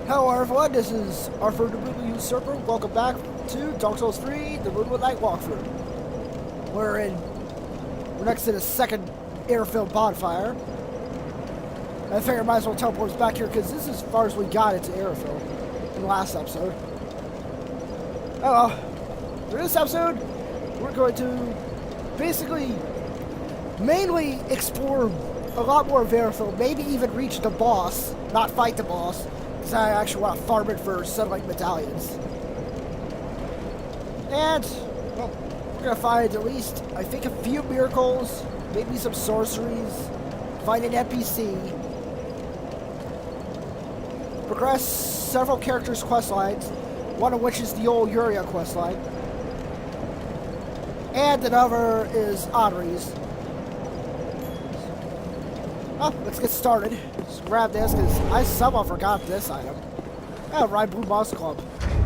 Hello everyone, this is Arthur the Usurper. Welcome back to Dark Souls 3, the Moonlit walkthrough. We're next to the second Irithyll bonfire. I figure I might as well teleport us back here because this is as far as we got into Irithyll in the last episode. Oh well, for this episode, we're going to basically mainly explore a lot more of Irithyll, maybe even reach the boss, not fight the boss. I actually want to farm it for satellite medallions. And, well, we're going to find at least, I think, a few miracles, maybe some sorceries, find an NPC, progress several characters' quest lines, one of which is the old Uria quest line, and another is Audrey's. Oh, let's get started. Just grab this because I somehow forgot this item. Oh, Ride Blue Moss Club.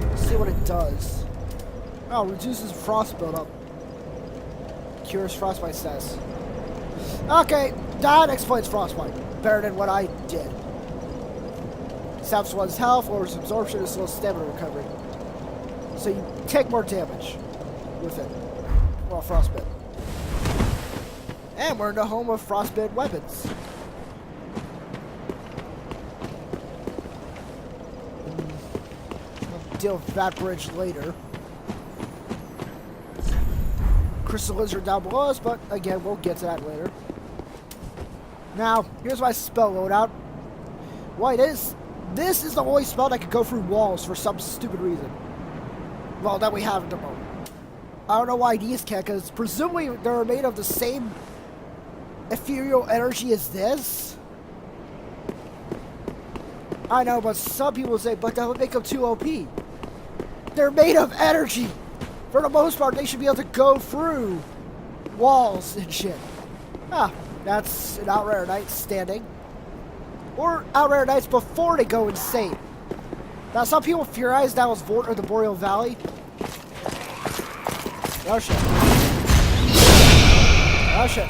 Let's see what it does. Oh, reduces frost buildup. Cures frostbite status. Okay, that explains frostbite. Better than what I did. Saps one's health, lowers absorption, and slows stamina recovery. So you take more damage with it. Well, frostbite. And we're in the home of frostbite weapons. Deal with that bridge later. Crystal Lizard down below us, but again, we'll get to that later. Now, here's my spell loadout. Why this is the only spell that can go through walls for some stupid reason. Well, that we have at the moment. I don't know why these can't, because presumably they're made of the same ethereal energy as this. I know, but some people say, but that would make them too OP. They're made of energy. For the most part, they should be able to go through walls and shit. Ah, that's an Outrider Knight standing. Or Outrider Knights before they go insane. Now, some people theorize that was Vort or the Boreal Valley. Oh shit. Oh shit.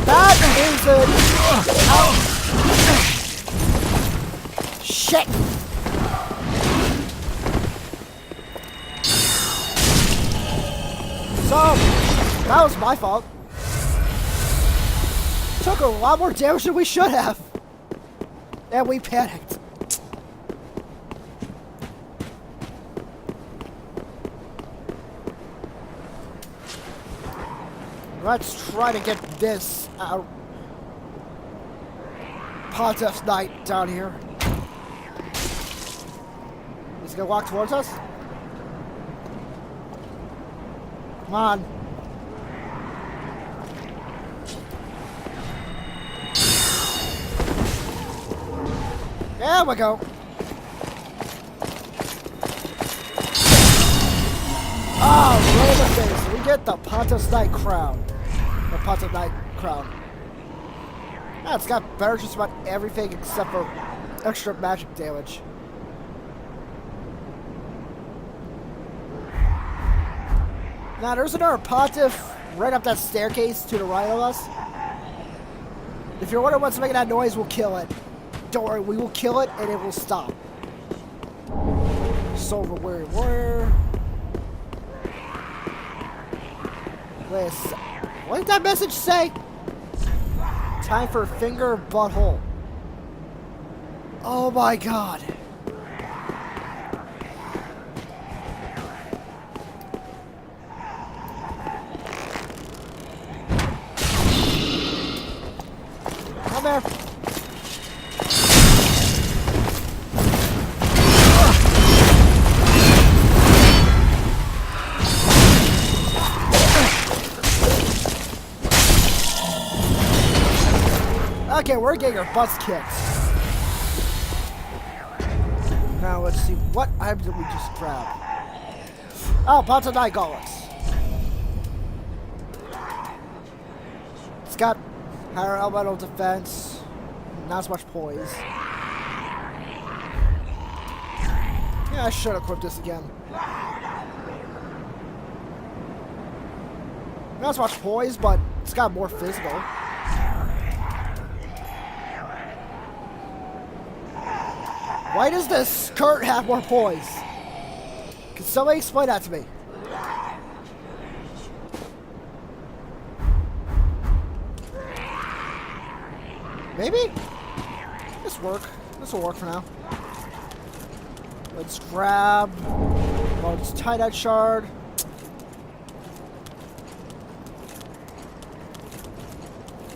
That is a... Shit! So, that was my fault. Took a lot more damage than we should have. And we panicked. Let's try to get this out. Pontiff's Knight down here. He's gonna walk towards us. Come on. There we go. Oh, right in the face. We get the Pontiff's Knight crown. The Pontiff's Knight crown. Yeah, it's got better just about everything except for extra magic damage. Now, there's another Pontiff right up that staircase to the right of us. If you're wondering what's making that noise, we'll kill it. Don't worry, we will kill it and it will stop. Silver Warrior. Wait a sec. What did that message say? Time for finger butthole. Oh my god. Come there. Okay, we're getting our butts kicked. Now let's see, what items did we just grab? Oh, Pontiff's Knight gauntlets. It's got higher elemental defense, not as much poise. Yeah, I should equip this again. Not as much poise, but it's got more physical. Why does the skirt have more poise? Can somebody explain that to me? Maybe? This will work for now. Let's grab... Oh, let's tie that shard.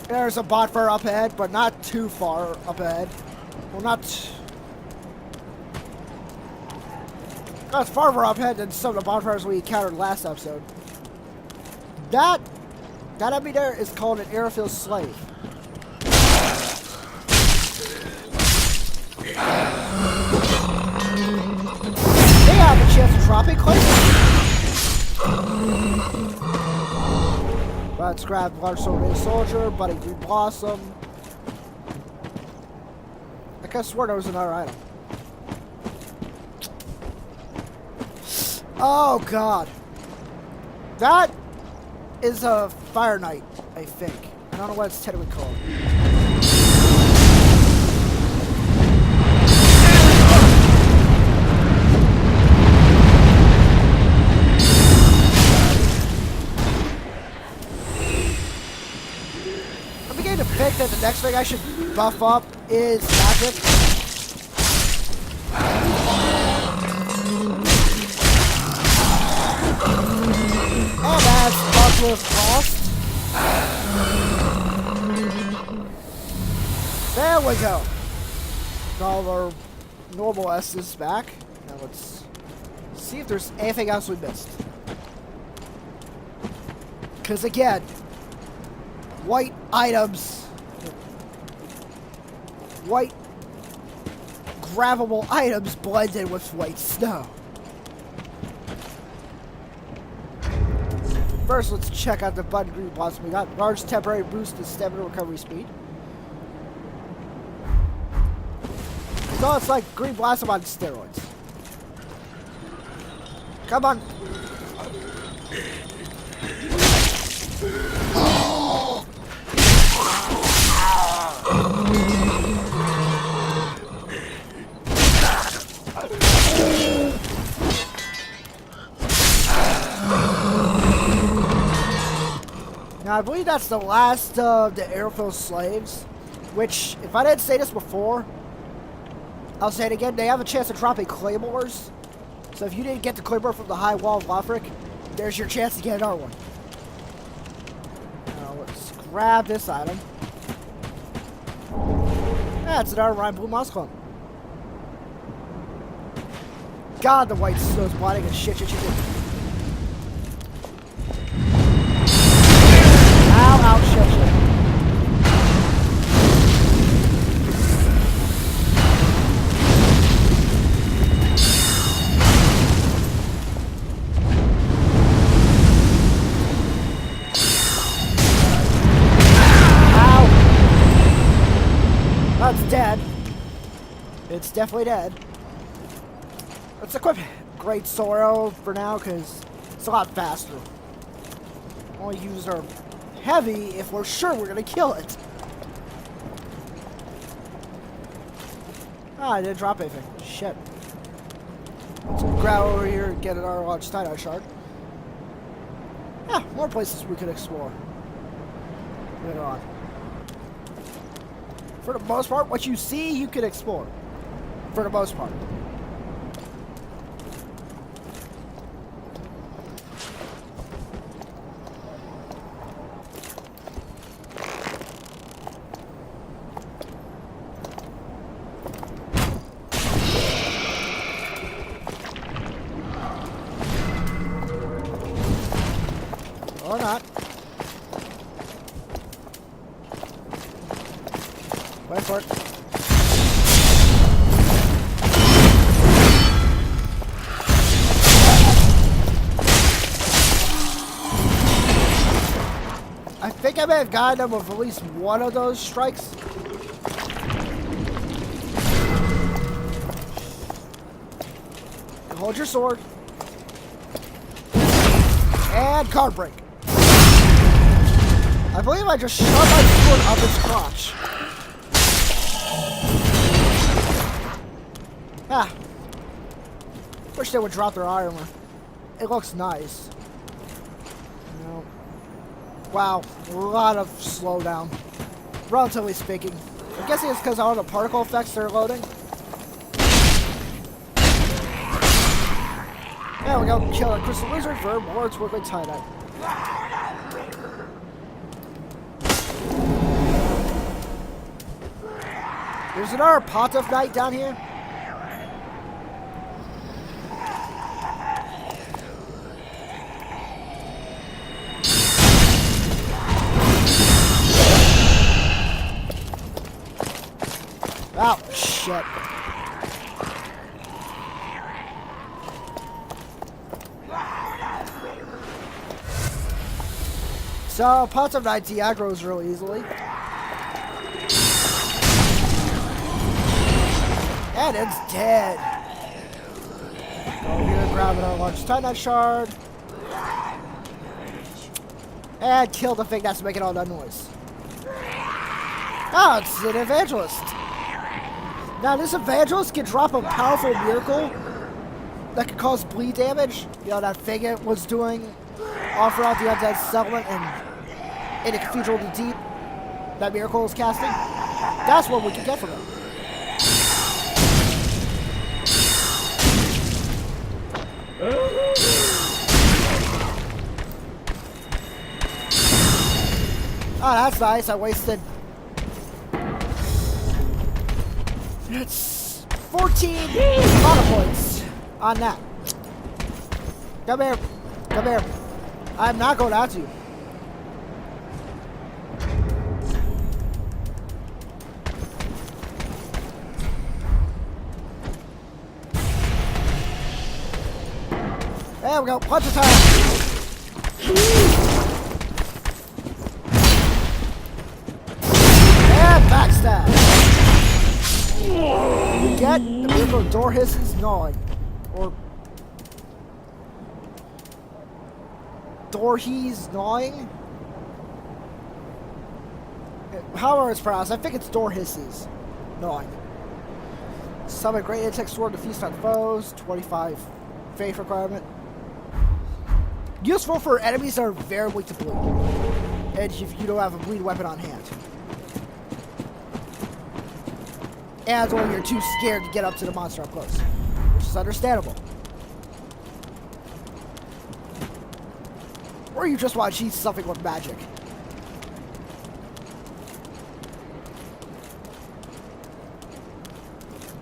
There's a bonfire up ahead, but not too far up ahead. Well, not farther up ahead than some of the bonfires we encountered last episode. That enemy there is called an Irithyll slave. They have a chance to drop a claymore. Let's grab large sword soldier, budding green blossom. I could have sworn there was another item. Oh god. That is a fire knight, I think. I don't know what it's technically called. I'm beginning to think that the next thing I should buff up is magic. And that's Marvelous Frost. There we go. All our normal S's back. Now let's see if there's anything else we missed. Because again, white items, white grabbable items blend in with white snow. First, let's check out the button green blossom. We got large temporary boost to stamina recovery speed. So it's like green blossom on steroids. Come on. Now, I believe that's the last of the Irithyll slaves, which, if I didn't say this before, I'll say it again, they have a chance to drop a claymores. So if you didn't get the claymore from the high wall of Lothric, there's your chance to get another one. Now, let's grab this item. That's another Rhyme Blue Moss Clump. God, the white snow's blotting and shit. Ow, shit. Ow. That's dead. It's definitely dead. Let's equip Great Sorrow for now, because it's a lot faster. Only use our heavy if we're sure we're gonna kill it. Ah, I didn't drop anything. Shit. Let's grab over here and get our large tie-dye shard. Yeah, more places we could explore later on. For the most part, what you see, you can explore. For the most part. Or not. Wait for it. I think I may have gotten him with at least one of those strikes. Hold your sword. And card break. I believe I just shot my sword up its crotch. Ah. Wish they would drop their armor. It looks nice. No. Wow, a lot of slowdown. Relatively speaking. I'm guessing it's because all the particle effects they're loading. There we go, kill a crystal wizard for more twinkling tie-dye. There's another pot of night down here. Oh, shit. So, Pots of Night aggroes real easily. And it's dead. Go here, grab another large Titanite shard. And kill the thing that's making all that noise. Oh, it's an evangelist. Now, this evangelist can drop a powerful miracle that can cause bleed damage. You know, that thing it was doing all throughout the undead settlement and in the Cathedral of the Deep. That miracle is casting. That's what we can get from it. Oh, that's nice. I wasted... It's 14 mana points on that. Come here. Come here. I'm not going out to you. There we go. Punch of time. And backstab. You get the miracle door hisses gnawing. Or door he's gnawing. However it's pronounced, I think it's door hisses gnawing. Summon great intellect sword to feast on foes. 25 faith requirement. Useful for enemies that are very weak to bleed. And if you don't have a bleed weapon on hand. And or you're too scared to get up to the monster up close. Which is understandable. Or you just want to cheat something with magic.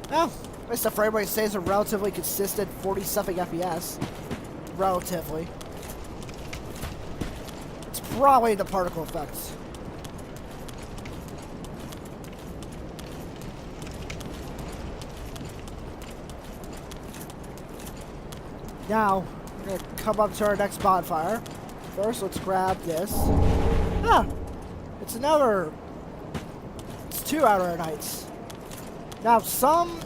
Well, at least the frame rate stays a relatively consistent 40-something FPS. Relatively. It's probably the particle effects. Now, we're going to come up to our next bonfire. First, let's grab this. Ah! It's another... It's 2 Outer Knights. Now, some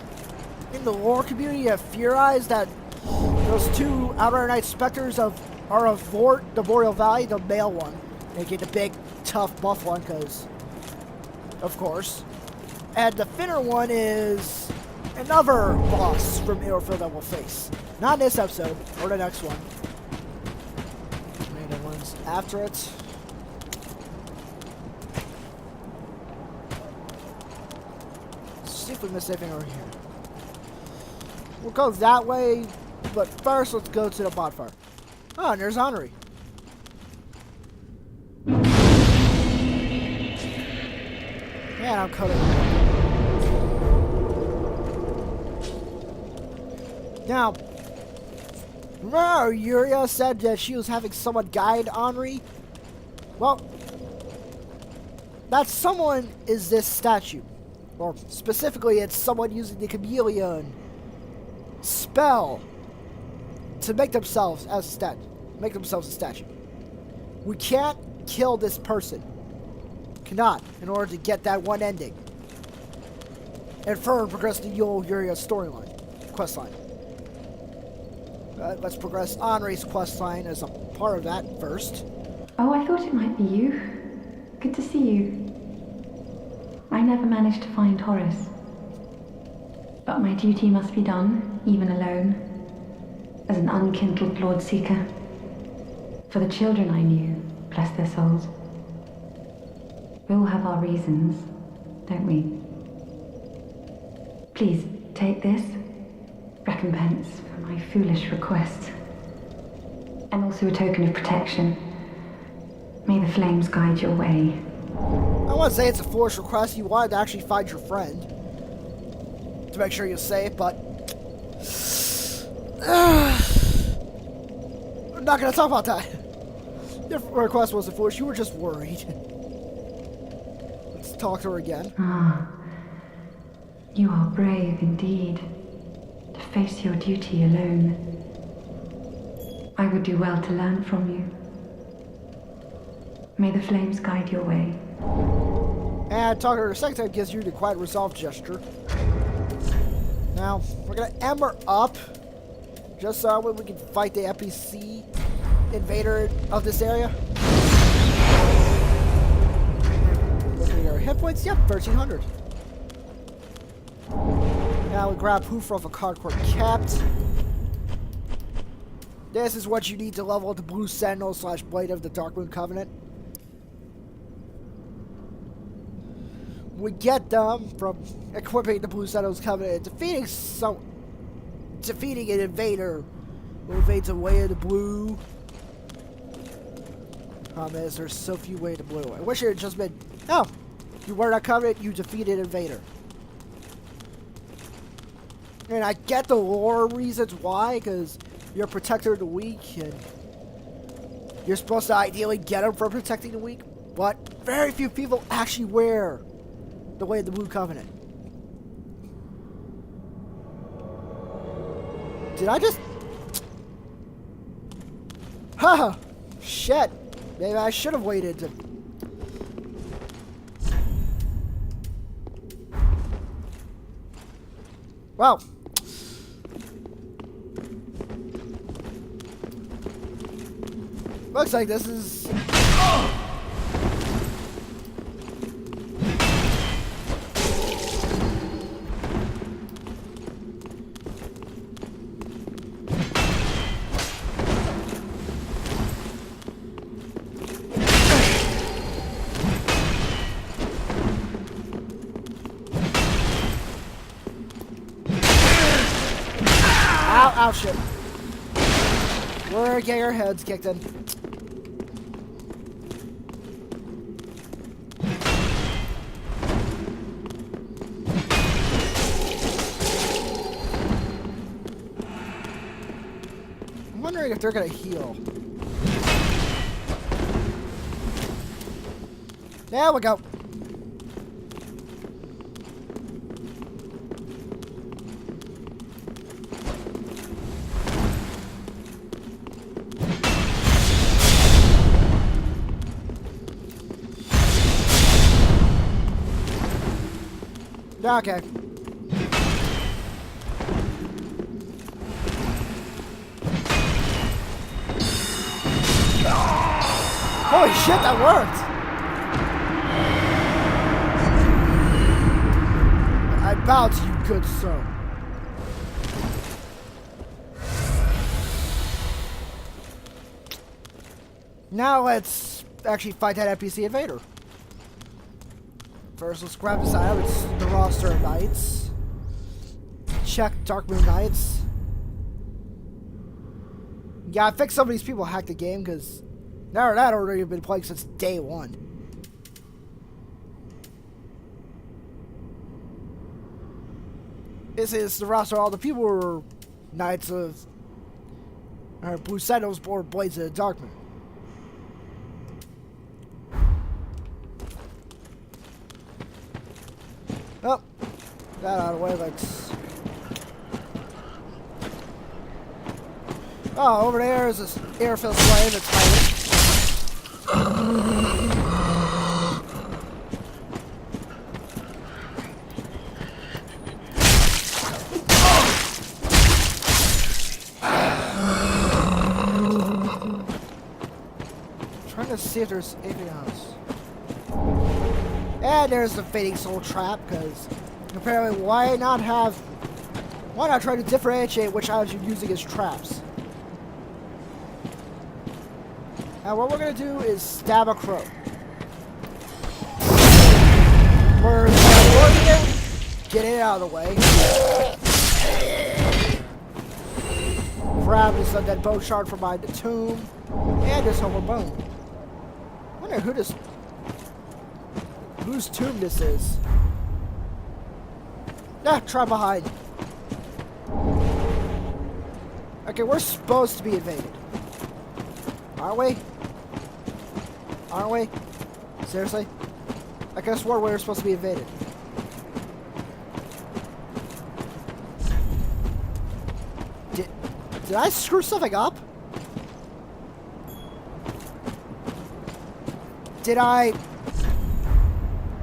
in the lore community have theorized that those 2 Outer Knight Spectres are of Vort, the Boreal Valley, the male one. Making the big, tough, buff one, because... Of course. And the thinner one is... another boss from Irithyll that we'll face. Not in this episode, or the next one. Maybe the ones after it. Let's see if we missed anything over here. We'll go that way, but first let's go to the bonfire. Oh, and there's Henri. Man, I'm cutting. Now, remember Yuria said that she was having someone guide Henri? Well, that someone is this statue. Or specifically, it's someone using the chameleon spell to make themselves as a statue. We can't kill this person. Cannot, in order to get that one ending. And further progress the Yuria storyline, questline. Let's progress Henri's questline as a part of that first. Oh, I thought it might be you. Good to see you. I never managed to find Horace. But my duty must be done, even alone, as an unkindled Lord Seeker. For the children I knew, bless their souls. We all have our reasons, don't we? Please, take this. Recompense for my foolish request. And also a token of protection. May the flames guide your way. I want to say it's a foolish request. You wanted to actually find your friend to make sure you're safe, but I'm not going to talk about that. Your request wasn't foolish. You were just worried. Let's talk to her again. Ah, you are brave indeed to face your duty alone. I would do well to learn from you. May the flames guide your way. And talking to her a second time gives you the quiet resolve gesture. Now, we're going to ember up just so we can fight the NPC invader of this area. Looking at our hit points, yep, 1300. Now we grab Hoof off a Concord Capped. This is what you need to level the Blue Sentinel / Blade of the Darkmoon Covenant. We get them from equipping the Blue Sentinel's Covenant and defeating an invader who invades a way of the blue. Problem is, there's so few way to blue. I wish it had just been, oh, you were not Covenant, you defeated invader. And I get the lore reasons why, because you're a protector of the weak, and you're supposed to ideally get them from protecting the weak, but very few people actually wear the way of the Blue Covenant. Did I just... Haha! Shit! Maybe I should have waited to... Wow. Looks like this is... Ow, shit. We're getting our heads kicked in. I'm wondering if they're gonna heal. There we go. Okay. Holy shit, that worked! I bow to you, good sir. Now let's actually fight that NPC invader. First, let's grab this item. It's the roster of knights. Check Darkmoon Knights. Yeah, I think some of these people hacked the game because now that already have been playing since day one. This is the roster of all the people who are Knights of Blue Sentinels or Blades of the Darkmoon. Oh, that out of the way, let's... Oh, over there is this Irithyll slave that's hiding. Trying to see if there's anything else. And there's the Fading Soul Trap, because apparently why not try to differentiate which items you're using as traps? Now what we're going to do is stab a crow. We're working it, get it out of the way. Grab this undead bone shard from behind the tomb, and this hover bone. I wonder whose tomb this is. Nah, try behind. Okay, we're supposed to be invaded. Aren't we? Aren't we? Seriously? I could have sworn we were supposed to be invaded. Did I screw something up?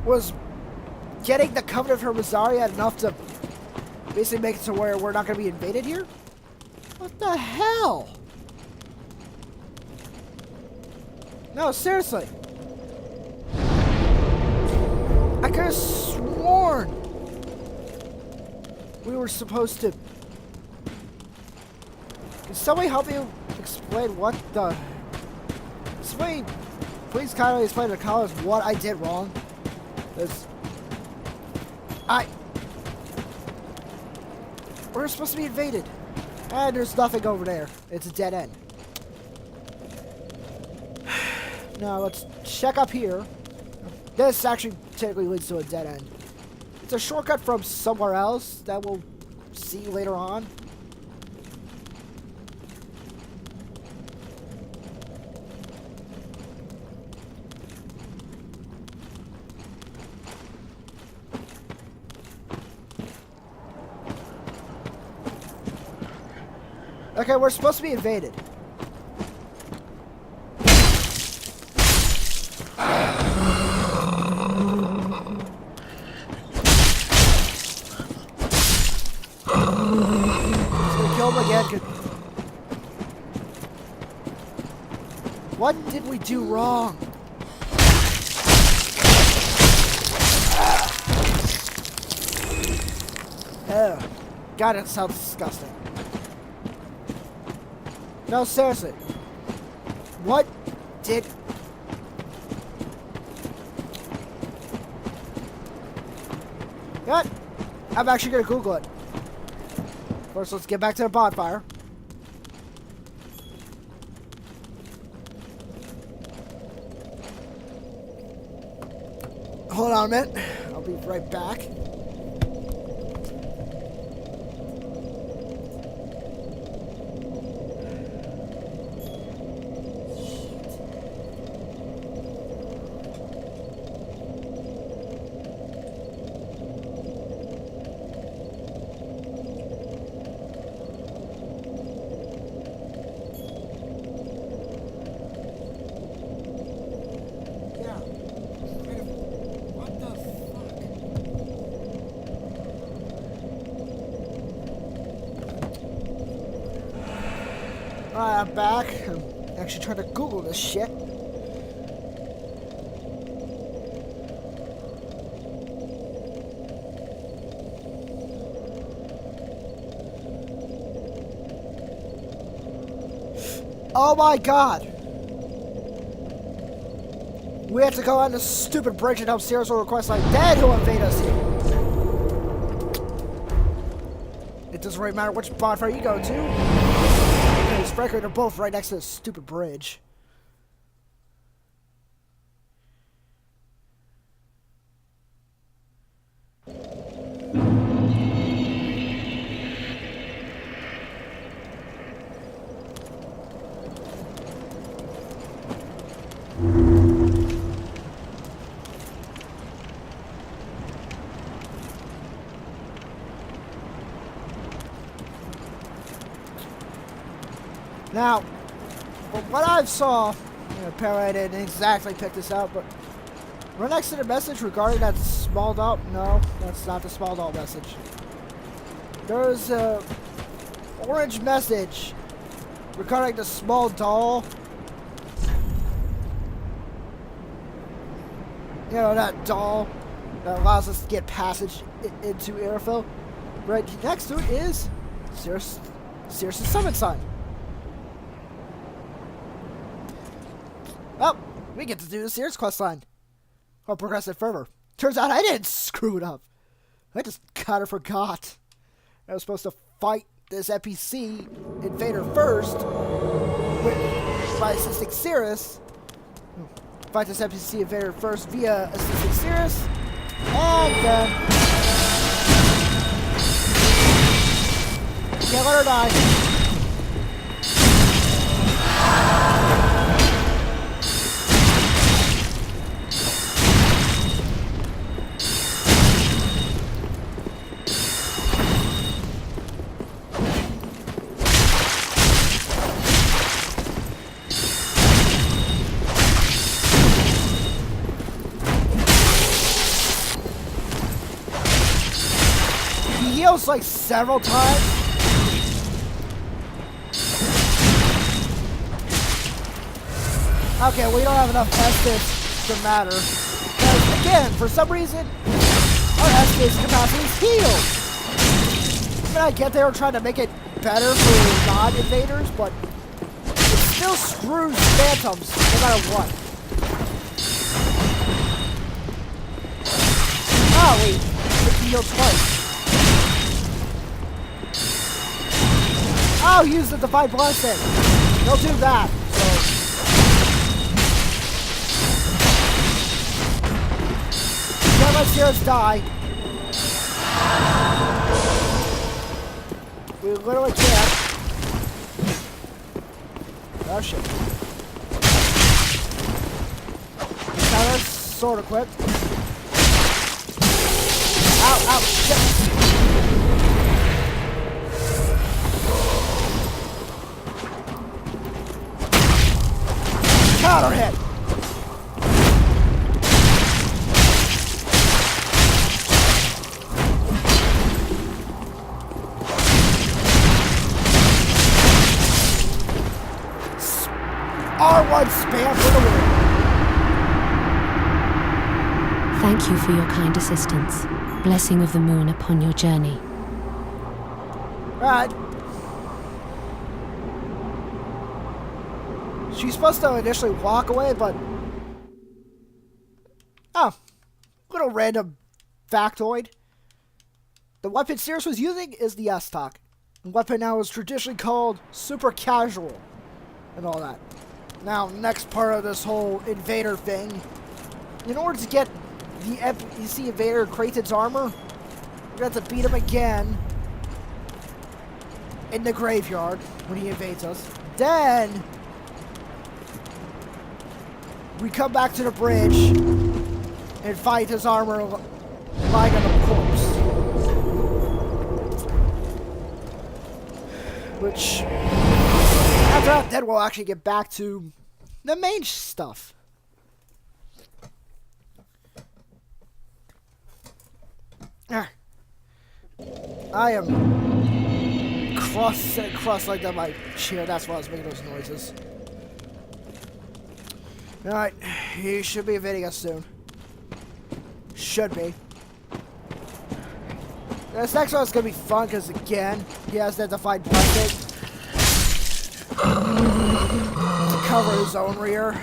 Was getting the Covenant from Rosaria enough to basically make it to where we're not going to be invaded here? What the hell? No, seriously. I could have sworn we were supposed to... Can somebody help me explain what the... Somebody please kindly explain to the comments what I did wrong. Because... We're supposed to be invaded. And there's nothing over there. It's a dead end. Now let's check up here. This actually technically leads to a dead end. It's a shortcut from somewhere else that we'll see later on. Okay, we're supposed to be invaded. Again. What did we do wrong? Oh, God, it sounds disgusting. No, seriously. What did... What? I'm actually going to Google it. First, let's get back to the bonfire. Hold on a minute. I'll be right back. Alright, I'm back. I'm actually trying to Google this shit. Oh my God! We have to go on this stupid bridge and upstairs or request like dead who invade us here. It doesn't really matter which bonfire you go to. Frankly, they're both right next to this stupid bridge. Now, from what I saw, apparently I didn't exactly pick this out, but right next to the message regarding that small doll, no, that's not the small doll message. There's a orange message regarding the small doll. You know, that doll that allows us to get passage into Irithyll. Right next to it is Cirrus' summon sign. Well, we get to do the Cirrus quest line. Or progressive fervor. Turns out I didn't screw it up. I just kind of forgot. I was supposed to fight this NPC invader first by assisting Cirrus. Fight this NPC invader first via assisting Cirrus. And then... can't let her die. He heals like several times. Okay, we don't have enough Estus to matter. Because, again, for some reason, our Estus capacity is healed. I mean, I get they were trying to make it better for non-invaders, but it still screws phantoms no matter what. Oh, wait. It can heal twice. Oh, use the Divine Blessing. They'll do that, so... Can't let Cirrus die. We literally can't. Oh shit. Counter, sword equipped. Ow, ow, shit. Counter hit. R1 spam for the win. Thank you for your kind assistance. Blessing of the moon upon your journey. Alright. She's supposed to initially walk away, but... oh. Little random factoid. The weapon Cirrus was using is the S-Talk. The weapon now is traditionally called super casual. And all that. Now, next part of this whole invader thing. In order to get the NPC invader Kraten's armor, we're going to have to beat him again in the graveyard when he invades us. Then we come back to the bridge and fight his armor lying on the corpse. Which, after that, then we'll actually get back to the main stuff. I am cross-legged on my chair. That's why I was making those noises. Alright, he should be invading us soon. Should be. This next one's gonna be fun because, again, he has that defined blessing to cover his own rear.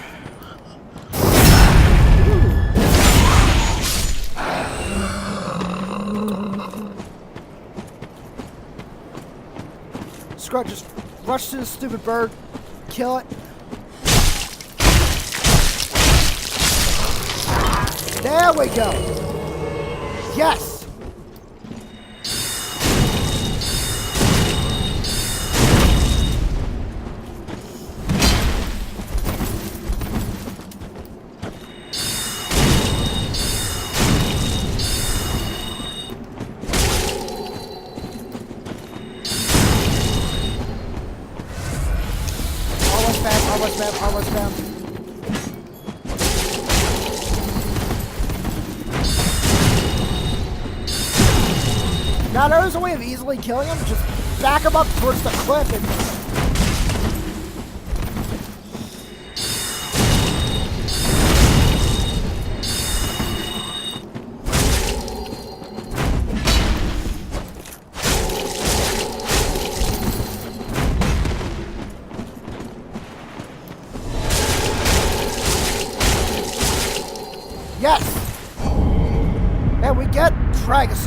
Scrub, just rush to the stupid bird, kill it. There we go. Yes. Almost spam. Now there's a way of easily killing him. Just back him up towards the cliff and...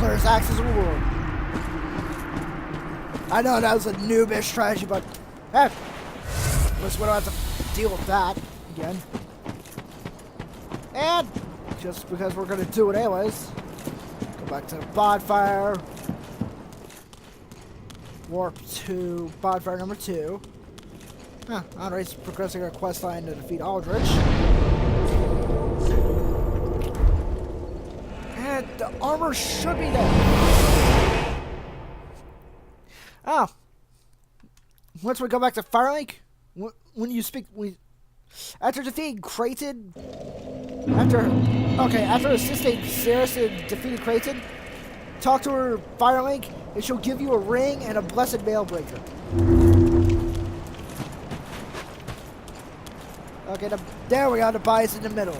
Slayer's Axe as a reward. I know that was a noobish strategy, but hey, at least we don't have to deal with that again. And just because we're gonna do it anyways, go back to the bonfire. Warp to bonfire number 2. Andre's progressing our quest line to defeat Aldrich. And the armor should be there. Oh. Once we go back to Firelink, when you speak, after defeating Creighton, after assisting Ceres in defeating Creighton, talk to her Firelink, and she'll give you a ring and a blessed mailbreaker. Okay, there we go, the bias in the middle.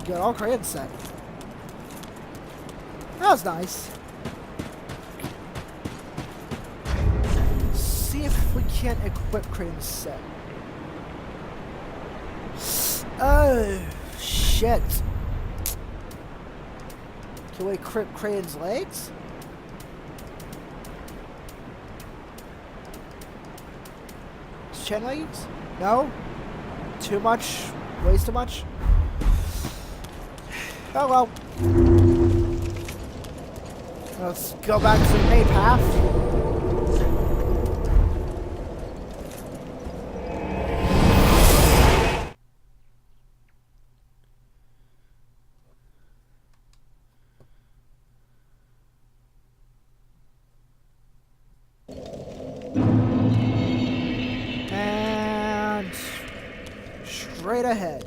Got all Creighton set. That was nice. Let's see if we can't equip Creighton's set. Oh, shit. Can we equip Creighton's legs? Chain legs? No? Too much? Ways too much? Oh well. Let's go back to the main path. And straight ahead.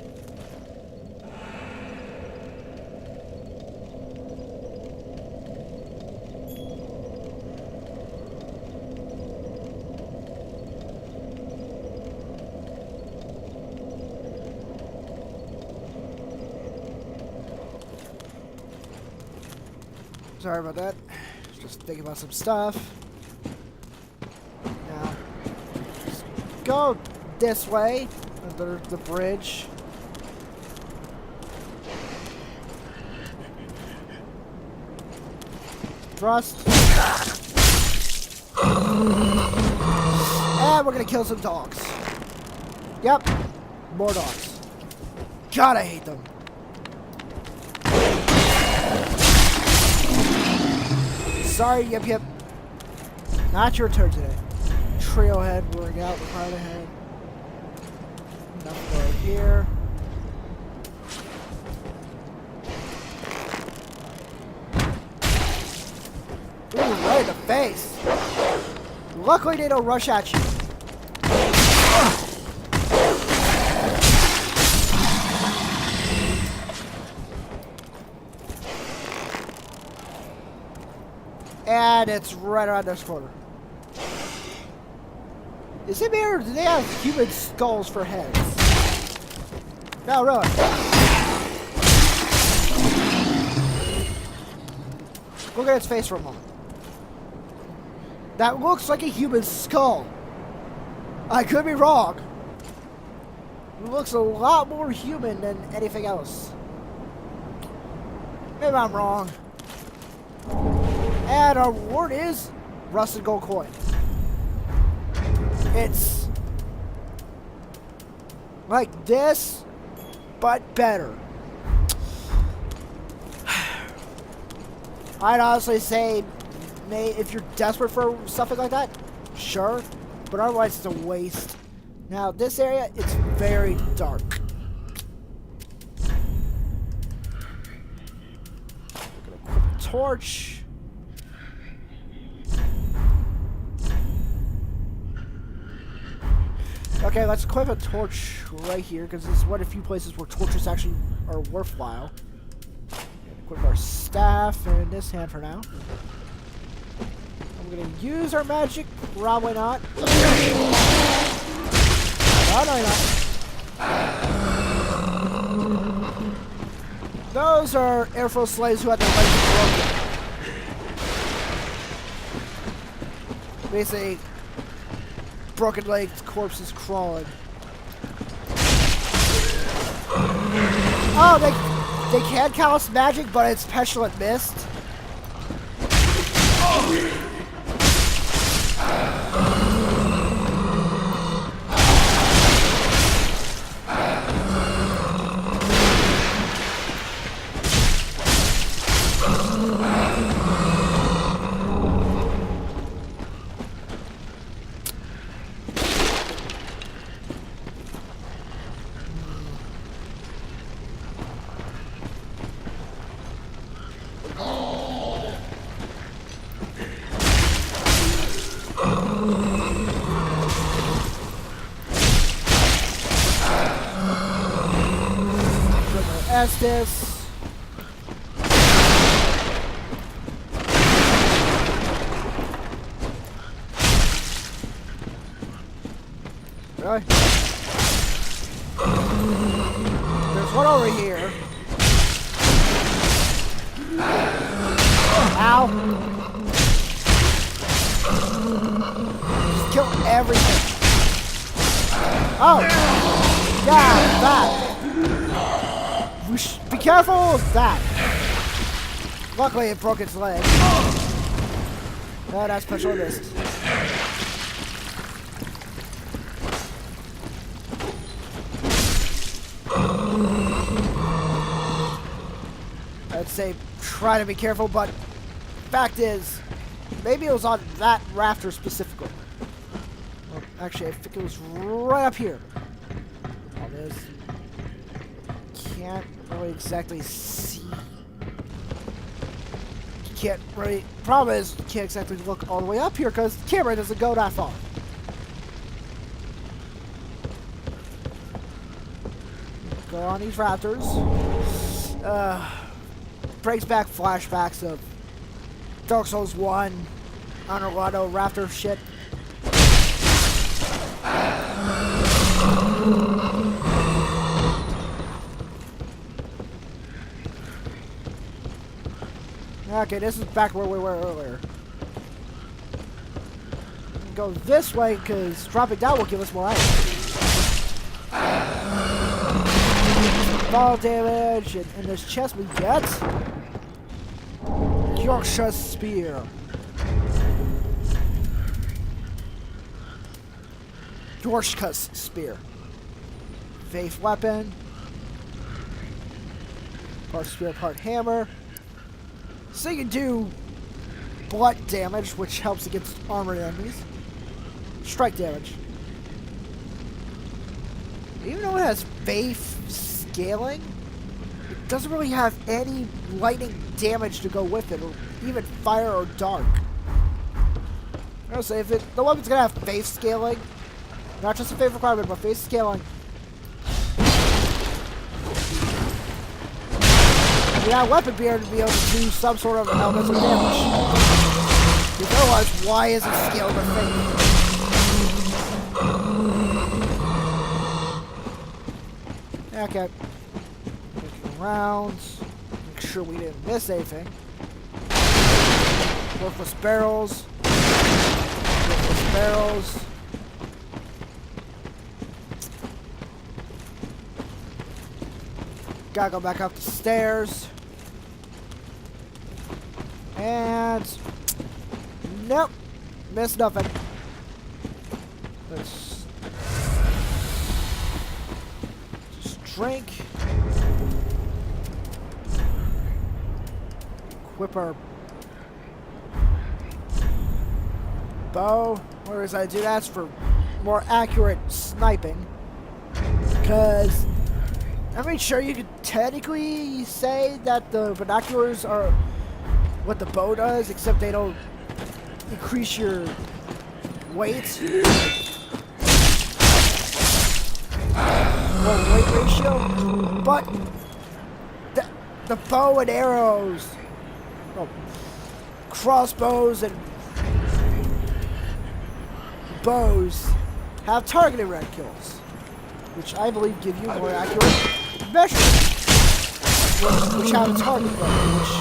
Sorry about that. Just thinking about some stuff. Now, just go this way under the bridge. Thrust. And we're gonna kill some dogs. Yep, more dogs. God, I hate them. Sorry, yep. Not your turn today. Trio head, roaring out, pilot ahead. Enough right here. Ooh, right in the face. Luckily they don't rush at you. And it's right around this corner. Is it me or do they have human skulls for heads? No, really. Look at its face for a moment. That looks like a human skull. I could be wrong. It looks a lot more human than anything else. Maybe I'm wrong. And our reward is rusted gold coin. It's like this, but better. I'd honestly say, if you're desperate for something like that, sure, but otherwise it's a waste. Now this area, it's very dark. We're gonna equip a torch. Okay, let's equip a torch right here, because this is one of the few places where torches actually are worthwhile. Equip our staff in this hand for now. And we're going to use our magic. Probably not. Oh, no, you're not. Those are Irithyll slaves who had their legs broken. Basically, broken legged corpses crawling. Oh, they can cast magic, but it's Petulant Mist. Estes. Really? There's one over here. Ow. Just kill everything. Oh! Yeah, that. Be careful of that. Luckily, it broke its leg. Oh, that's Petulant Mist. I'd say try to be careful, but fact is, maybe it was on that rafter specifically. Well, actually, I think it was right up here. On this. Can't really exactly see. You can't really. Problem is, you can't exactly look all the way up here because the camera doesn't go that far. Go on these raptors. Brings back flashbacks of Dark Souls 1, Underwater raptor shit. Okay, this is back where we were earlier. Go this way, because dropping down will give us more items. Fall damage, and in this chest we get Yorkshire Spear. Yorkshire Spear. Faith weapon. Part spear, part hammer. So you can do blunt damage, which helps against armored enemies. Strike damage. Even though it has faith scaling, it doesn't really have any lightning damage to go with it, or even fire or dark. I'm gonna say, if the weapon's gonna have faith scaling, not just a faith requirement, but faith scaling. Yeah, weapon beard to be able to do some sort of elemental damage. Because otherwise, why is it scaled with faith? Okay. Looking around. Make sure we didn't miss anything. Worthless barrels. Worthless barrels. Gotta go back up the stairs. And nope, missed nothing. Let's just drink. Equip our bow. Whereas I do that for more accurate sniping. Because I mean, sure, you could technically say that the binoculars are what the bow does, except they don't increase your weight or weight ratio. But the bow and arrows, well, crossbows and bows have targeted red kills, which I believe give you more accurate measurements, which have a target button, which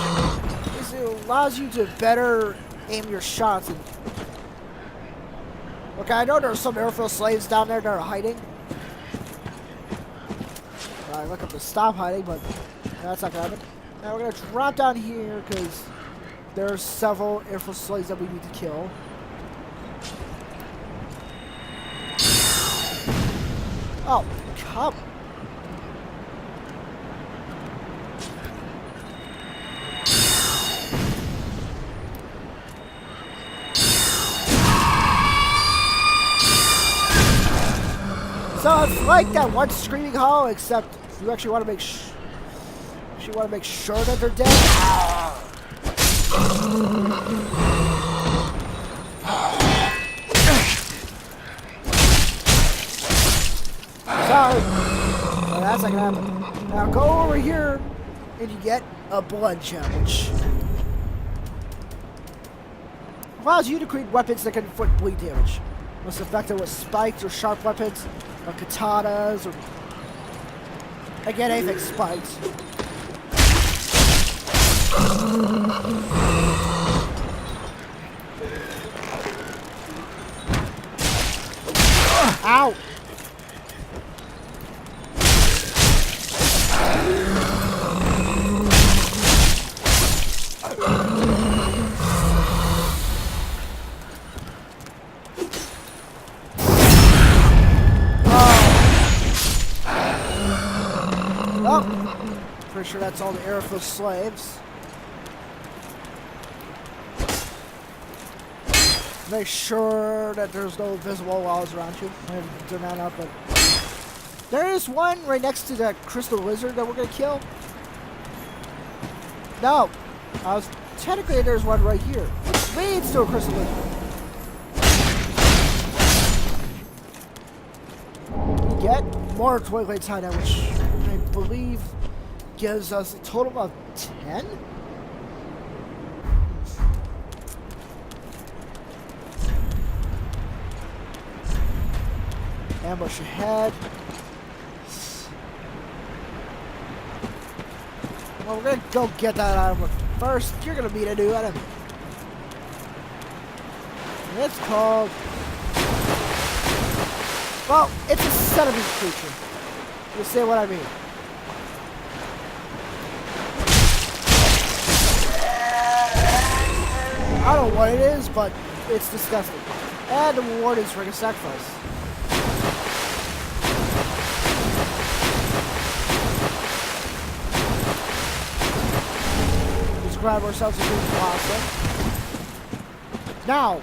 allows you to better aim your shots. And okay, I know there are some Irithyll slaves down there that are hiding. I look up to stop hiding, but that's not gonna happen. Now we're gonna drop down here because there are several Irithyll slaves that we need to kill. Oh, come. So it's like that one screaming hollow, except you actually want to make sure that they're dead. Sorry, well, that's not gonna happen. Now go over here, and you get a blood challenge. Allows you to create weapons that can inflict bleed damage. Most effective with spiked or sharp weapons, or katanas, or again anything spiked. Ow! Pretty sure that's all the Irithyll slaves. Make sure that there's no visible walls around you. I haven't done that up, but there is one right next to that crystal lizard that we're gonna kill. No, technically there's one right here, which leads to a crystal lizard. We get more Twilight Hideout, which I believe gives us a total of 10? Ambush ahead. Well, we're gonna go get that item, but first, you're gonna meet a new enemy. And it's called... well, it's a centipede creature. You'll see what I mean. I don't know what it is, but it's disgusting. And the reward is ring of sacrifice. Let's grab ourselves a good pasta. Now,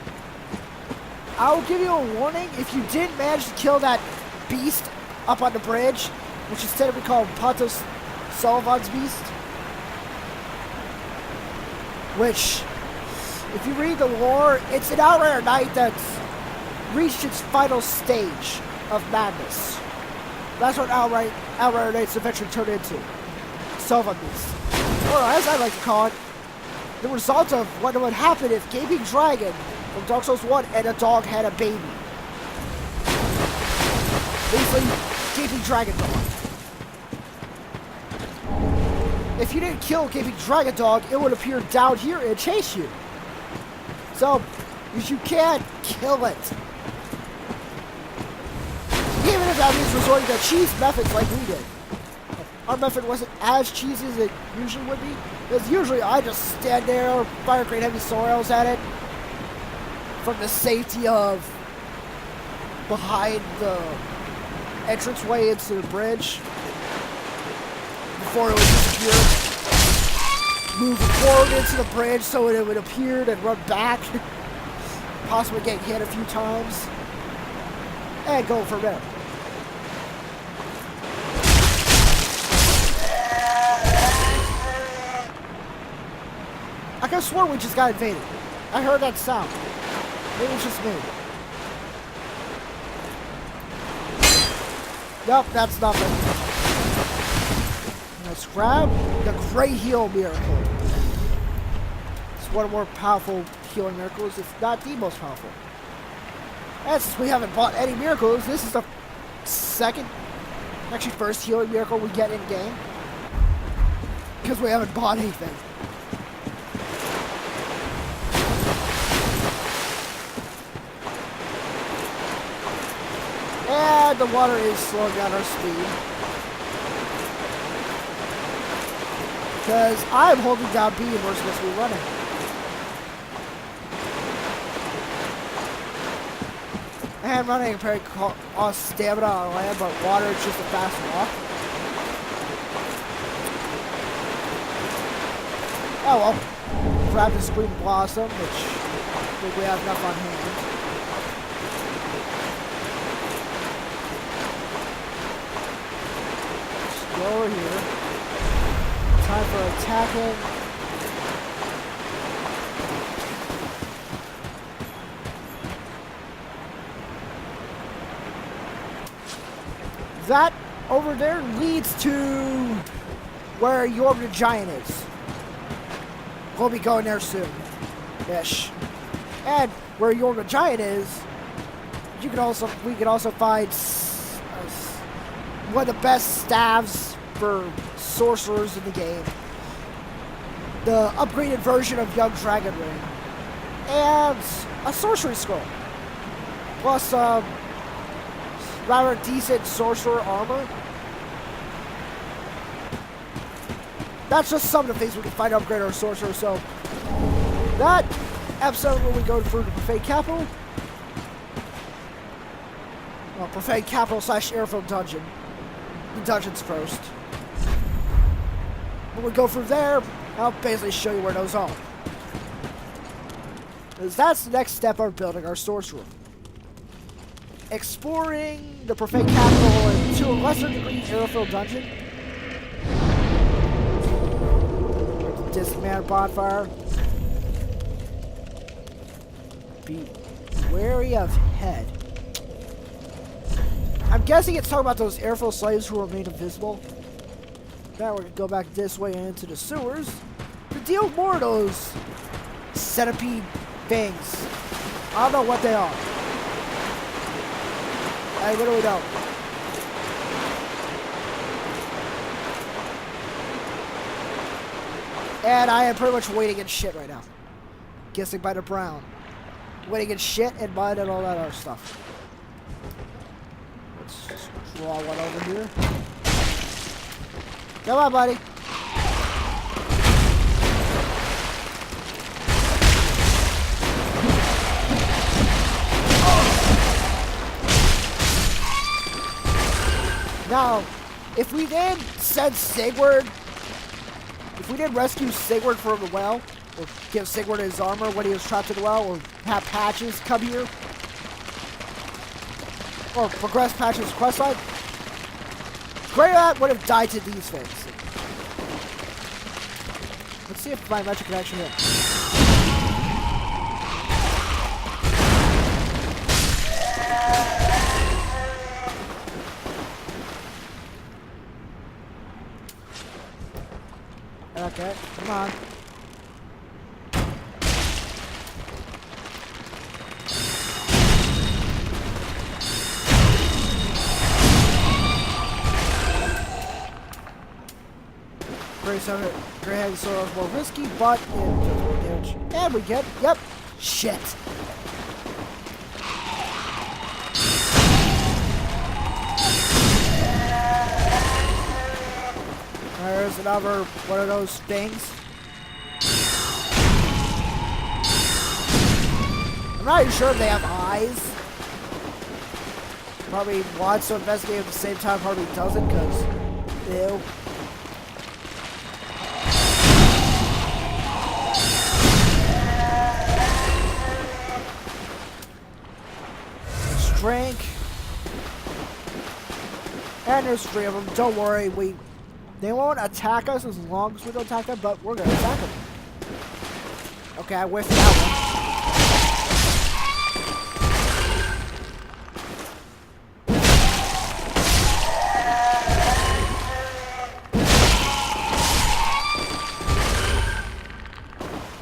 I'll give you a warning. If you didn't manage to kill that beast up on the bridge, which instead we call Pontus Sullivan's beast, which... if you read the lore, it's an outrider knight that's reached its final stage of madness. That's what outrider knights eventually turn into. Sylvan beast. Or as I like to call it, the result of what would happen if Gaping Dragon from Dark Souls 1 and a dog had a baby. Basically, Gaping Dragon dog. If you didn't kill Gaping Dragon dog, it would appear down here and chase you. So, if you can't kill it, even if that means resorting to cheese methods like we did. Our method wasn't as cheesy as it usually would be, because usually I just stand there, fire great heavy sword arrows at it, from the safety of behind the entranceway into the bridge, before it would disappear. Move forward into the bridge so it would appear and run back. Possibly get hit a few times. And go from there. I could have sworn we just got invaded. I heard that sound. Maybe it's just me. Nope, that's nothing. Let's grab the Grey Heal Miracle. It's one of the more powerful healing miracles, if not the most powerful. And since we haven't bought any miracles, this is the first healing miracle we get in game. Because we haven't bought anything. And the water is slowing down our speed. Because I'm holding down B and we're supposed to be running. And running a very stamina on land, but water is just a fast walk. Oh well. Grab this green blossom, which I think we have enough on hand. Just go over here. Time for attacking. That over there leads to where Usurper Giant is. We'll be going there soon. Ish. And where Usurper Giant is, we can also find one of the best staves for sorcerers in the game. The upgraded version of Young Dragon Ring. And a sorcery scroll. Plus rather decent sorcerer armor. That's just some of the things we can find to upgrade our sorcerer. So that episode where we go through the Profane Capital. Well, Profane Capital / Irithyll dungeon. The dungeons first. When we go through there, I'll basically show you where those are. Because that's the next step of building our sorcerer. Exploring the Profane Capital and to a lesser degree Irithyll dungeon. Distant bonfire. Be wary of head. I'm guessing it's talking about those Irithyll slaves who remain invisible. Now we're gonna go back this way into the sewers to deal with more of those centipede things. I don't know what they are. I literally don't. And I am pretty much waiting in shit right now. Guessing by the brown. Waiting in shit and mud and all that other stuff. Let's just draw one over here. Come on, buddy. Now, if we did send Sigurd, if we did rescue Sigurd from the well, or give Sigurd his armor when he was trapped in the well, or have Patches come here, or progress Patches' questline, Greyrat would have died to these things. Let's see if my magic can actually hit. Okay, come on. Greyhead is sort of more risky, but it does more damage. And we get, yep, shit. There's another one of those things. I'm not even sure if they have eyes. Probably wants to investigate at the same time, probably doesn't, because ew. Drink. And there's 3 of them. Don't worry, they won't attack us as long as we don't attack them, but we're gonna attack them. Okay, I whiffed that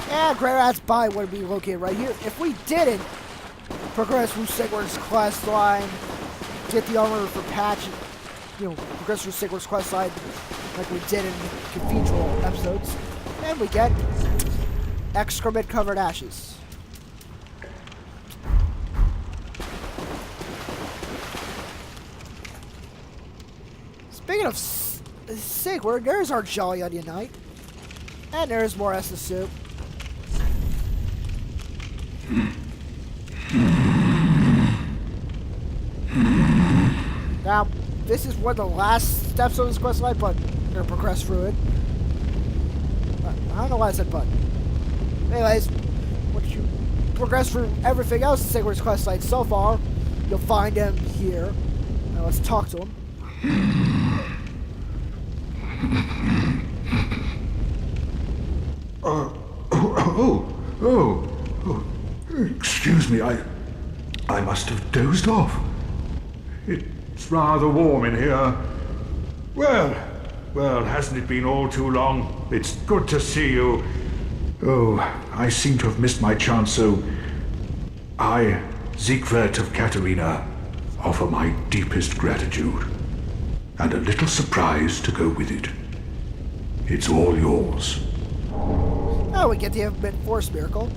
one. And Greyrat's body would be located right here. If we didn't progress through Sigurd's quest line, get the armor for Patch, progress through Sigurd's quest line like we did in Cathedral episodes, and we get excrement covered ashes. Speaking of Sigurd, there's our Jolly Onion Knight. And there's more Estus soup. Now, this is one of the last steps on this quest line, but we're gonna progress through it. I don't know why I said but. Anyways, once you progress through everything else in Sigurd's quest line so far, you'll find him here. Now let's talk to him. Excuse me, I must have dozed off. It's rather warm in here. Well, hasn't it been all too long? It's good to see you. Oh, I seem to have missed my chance, so I, Siegwart of Katarina, offer my deepest gratitude. And a little surprise to go with it. It's all yours. Oh, we get the Infinite Force Miracle.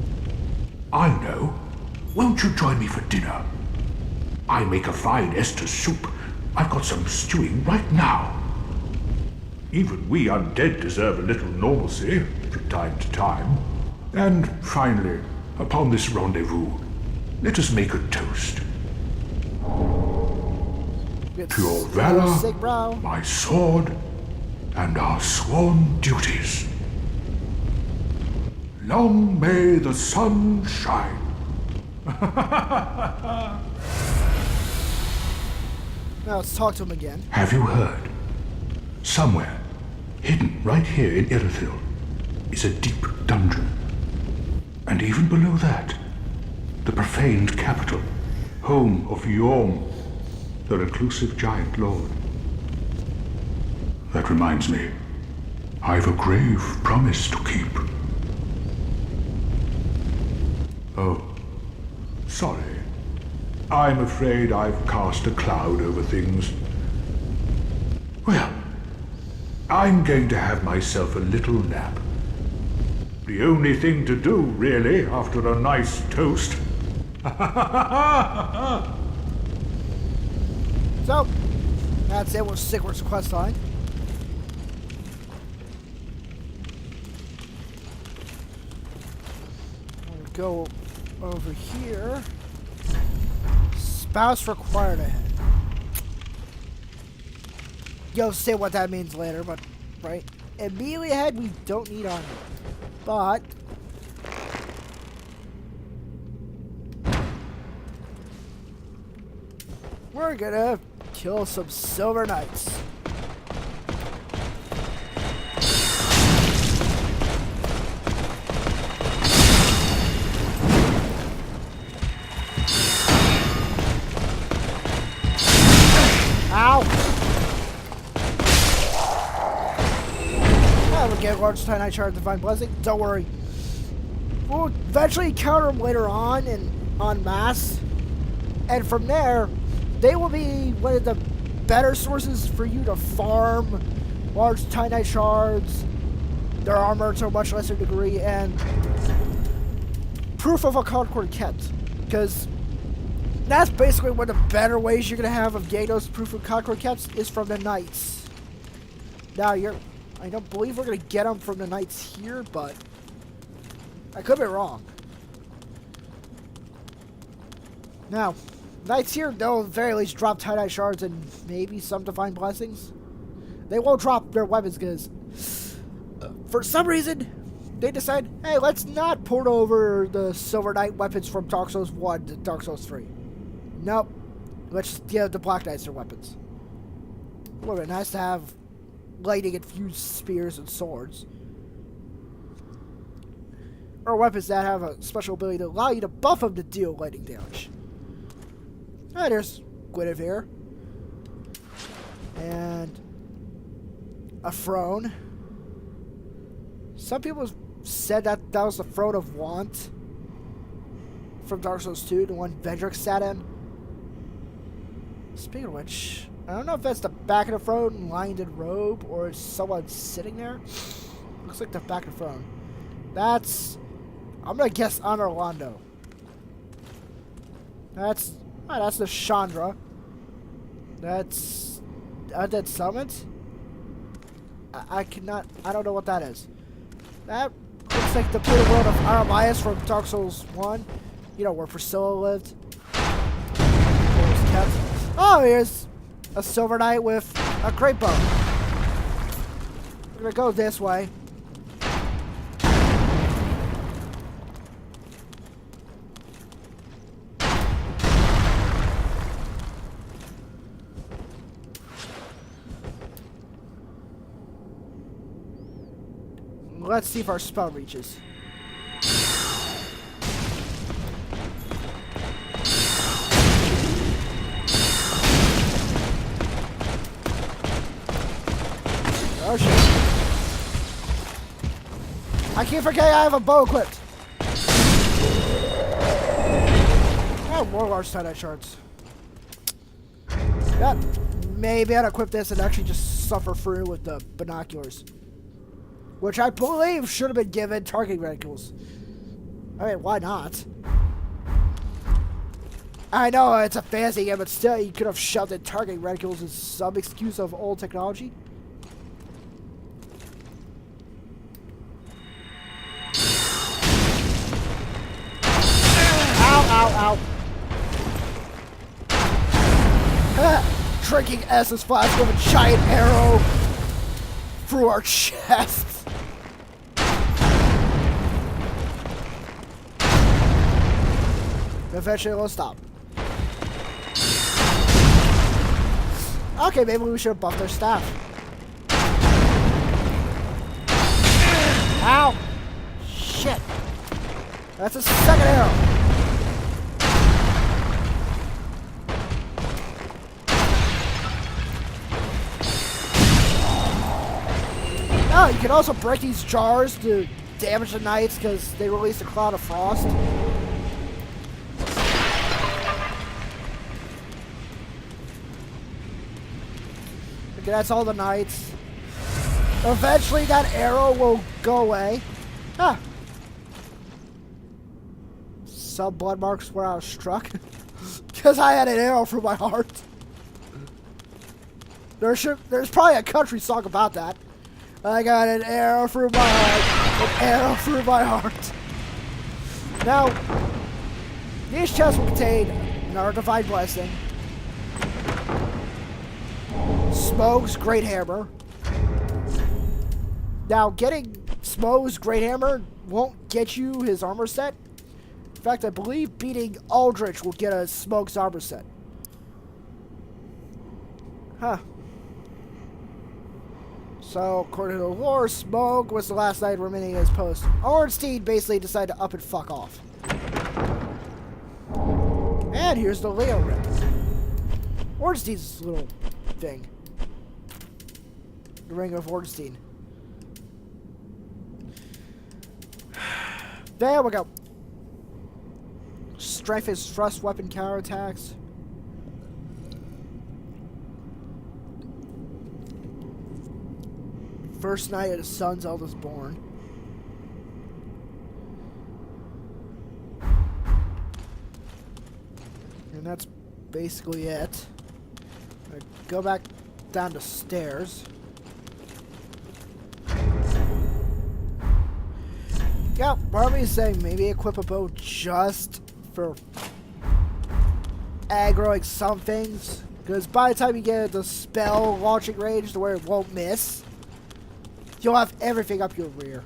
I know. Won't you join me for dinner? I make a fine Estus soup. I've got some stewing right now. Even we undead deserve a little normalcy from time to time. And finally, upon this rendezvous, let us make a toast. To your valor, my sword, and our sworn duties. Long may the sun shine. Now let's talk to him again. Have you heard? Somewhere, hidden right here in Irithyll, is a deep dungeon. And even below that, the profaned capital, home of Yhorm, the reclusive giant lord. That reminds me, I've a grave promise to keep. Oh, sorry. I'm afraid I've cast a cloud over things. Well, I'm going to have myself a little nap. The only thing to do, really, after a nice toast. So, that's it with Sigurd's quest line. We'll go over here. Spouse required ahead. You'll see what that means later, but right. Immediately ahead, we don't need armor. But we're gonna kill some Silver Knights. Ow! We'll get Lords of Cinder Shard Divine Blessing. Don't worry. We'll eventually encounter them later on and en masse. And from there, they will be one of the better sources for you to farm large Titanite shards, their armor to a much lesser degree, and proof of a concord kept. Because that's basically one of the better ways you're going to have of getting those proof of concord kept is from the knights. Now, I don't believe we're going to get them from the knights here, but I could be wrong. Now, knights here, they'll at the very least drop Titanite shards and maybe some divine blessings. They won't drop their weapons because for some reason they decide, hey, let's not port over the Silver Knight weapons from Dark Souls 1 to Dark Souls 3. Nope. Let's just give the Black Knights their weapons. It would be nice to have lightning infused spears and swords. Or weapons that have a special ability to allow you to buff them to deal lightning damage. Ah, there's Guinevere. And a throne. Some people said that that was the throne of Want from Dark Souls 2, the one Vendrick sat in. Speaking of which, I don't know if that's the back of the throne lined in robe or it's someone sitting there. Looks like the back of the throne. That's, I'm gonna guess Honor Londo. That's the Chandra. That's Undead Summit. I don't know what that is. That looks like the beautiful world of Aramias from Dark Souls 1. You know, where Priscilla lived. Oh, here's a Silver Knight with a great bow. We're gonna go this way. Let's see if our spell reaches. Oh shit. I can't forget I have a bow equipped. Oh, more large tie-dye shards. Yep. Maybe I'd equip this and actually just suffer through with the binoculars. Which I believe should have been given targeting reticles. I mean, why not? I know it's a fancy game, but still, you could have shoved in targeting reticles as some excuse of old technology. Ow, ow. Drinking S's flask with a giant arrow through our chest. Eventually it'll stop. Okay, maybe we should have buffed our staff. Ow! Shit! That's a second arrow! Oh, you can also break these jars to damage the knights because they release a cloud of frost. Okay, that's all the knights. Eventually that arrow will go away. Ah. Some blood marks where I was struck. Because I had an arrow through my heart. There's probably a country song about that. I got an arrow through my heart. An arrow through my heart. Now, these chests will contain our Divine Blessing, Smoke's Great Hammer. Now, getting Smoke's Great Hammer won't get you his armor set. In fact, I believe beating Aldrich will get a Smoke's armor set. Huh. So, according to the lore, Smoke was the last knight remaining in his post. Ornstein basically decided to up and fuck off. And here's the Leo Rip. Ornstein's little thing. The Ring of Ornstein. There we go. Strength is thrust weapon counterattacks. First night of the sun's eldest born. And that's basically it. I go back down the stairs. Yeah, part of me is saying maybe equip a bow just for aggroing some things. Because by the time you get the spell launching range to where it won't miss, you'll have everything up your rear.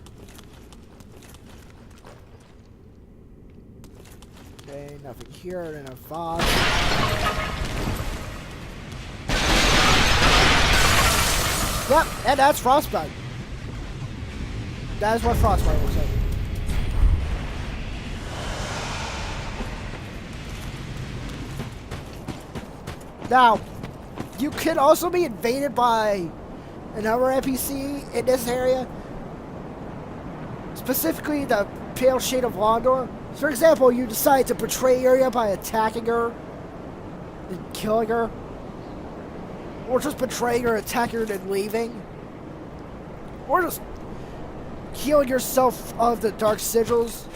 Okay, nothing here, and a Voss. Yep, and that's Frostbite. That is what Frostbite looks like. Now, you can also be invaded by another NPC in this area, specifically the Pale Shade of Londor. For example, you decide to betray Iria by attacking her and killing her, or just betraying her, attacking her, and leaving, or just healing yourself of the Dark Sigils,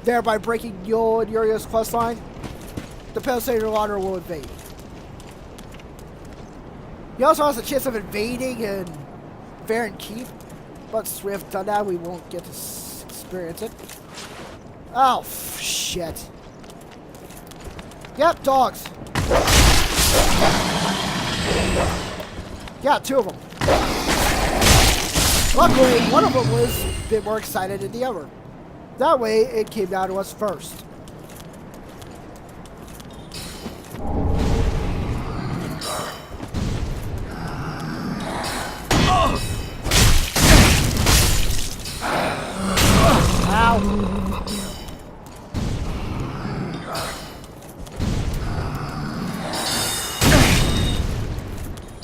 thereby breaking Yul and Uria's questline. The Pale Shade of Londor will invade. He also has a chance of invading and Varen Keep. But since we haven't done that, we won't get to experience it. Oh, shit. Yep, dogs. Yeah, 2 of them. Luckily, one of them was a bit more excited than the other. That way, it came down to us first. Ow.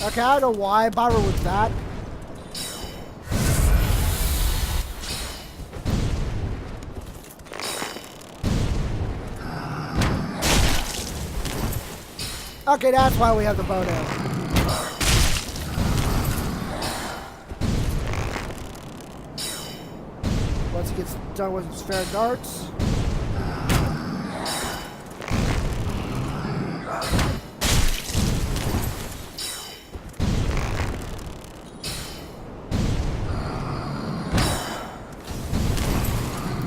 Okay, I don't know why I bothered with that. Okay, that's why we have the bow down. Once he gets done with his fair darts.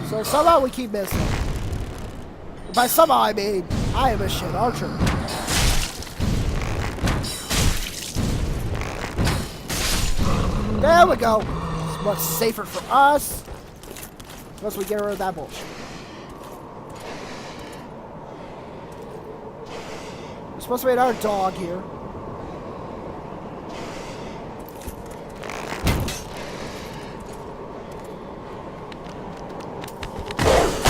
So somehow we keep missing. By somehow I mean, I am a shit archer. There we go. It's much safer for us. Once we get rid of that bullshit. There's supposed to be another dog here.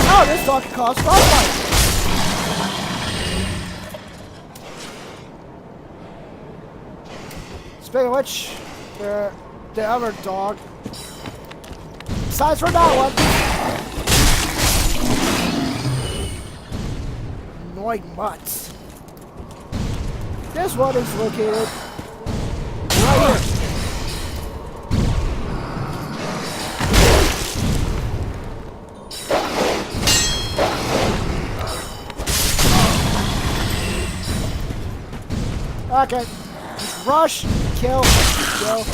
Oh, this dog can cause frostbite. Speaking of which, the other dog. Besides from that one. Annoying mutts. This one is located right here. Okay. Just rush, kill, kill.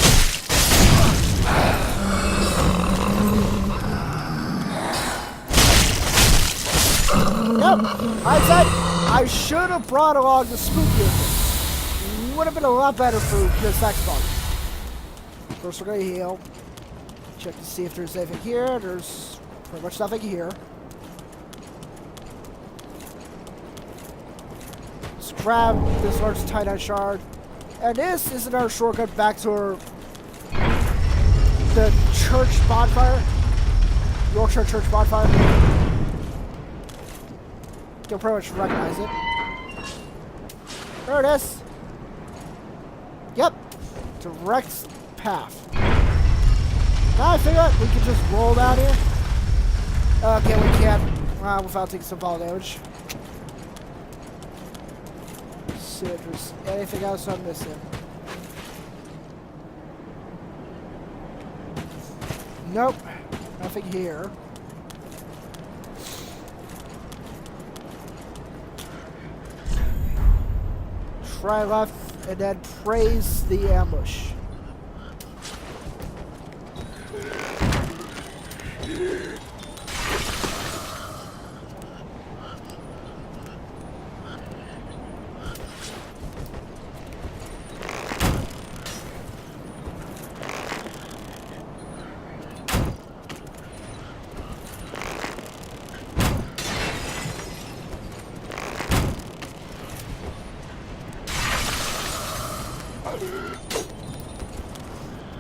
Yep, I said I should have brought along the spook unit. Would have been a lot better for this next one. First we're gonna heal. Check to see if there's anything here. There's pretty much nothing here. Let's grab this large tie-dye shard. And this is another shortcut back to the church bonfire. Yorkshire Church bonfire. You'll pretty much recognize it. There it is. Yep. Direct path. Now I figure we can just roll down here. Okay, we can't. Without taking some fall damage. Let's see if there's anything else I'm missing. Nope. Nothing here. Try left and then praise the ambush.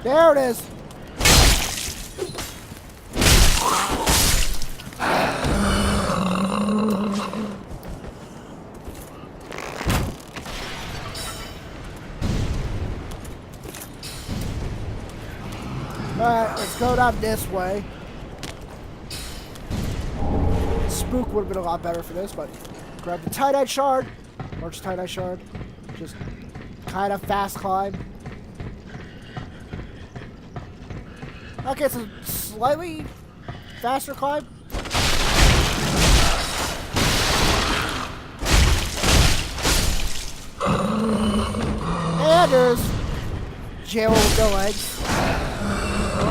There it is. Alright, let's go down this way. Spook would have been a lot better for this, but grab the tie-dye shard. Large tie-dye shard. Just kind of fast climb. Okay, it's a slightly faster climb. And there's jail with no legs.